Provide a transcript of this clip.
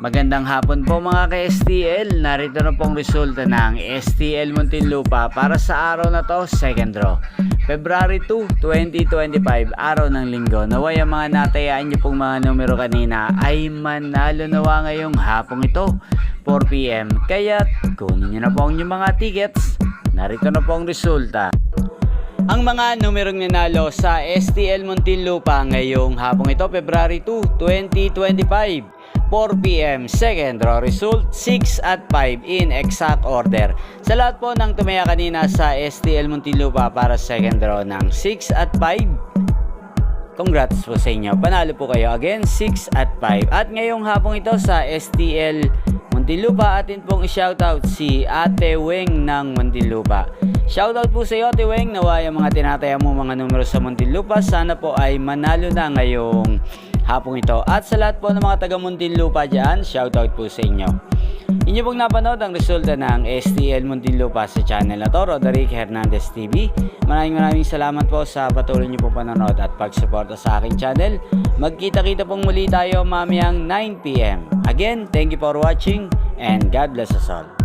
Magandang hapon po mga ka-STL. Narito na pong resulta ng STL Muntinlupa para sa araw na to, second draw. February 2, 2025, araw ng linggo. Naway ang mga natayaan niyo pong mga numero kanina ay manalo nawa ngayong hapong ito, 4 PM. Kaya kunin niyo na po ang inyong mga tickets. Narito na po ang resulta. Ang mga numerong nanalo sa STL Muntinlupa ngayong hapong ito, February 2, 2025. 4 PM, second draw result, 6 at 5 in exact order. Sa lahat po ng tumaya kanina sa STL Muntinlupa para second draw ng 6 at 5, congrats po sa inyo. Panalo po kayo again, 6 at 5. At ngayong hapong ito sa STL Muntinlupa, atin pong i-shoutout si Ate Weng ng Muntinlupa. Shoutout po sa iyo, Ate Weng. Naway ang mga tinataya mo mga numero sa Muntinlupa, sana po ay manalo na ngayong hapong ito. At sa lahat po ng mga taga Muntinlupa dyan, shoutout po sa inyo. Inyo pong napanood ang resulta ng STL Muntinlupa sa channel na to, Roderick Hernandez TV. Maraming salamat po sa patuloy niyo po panonood at pagsuporta sa aking channel. Magkita-kita pong muli tayo mamayang 9 PM. Again, thank you for watching and God bless us all.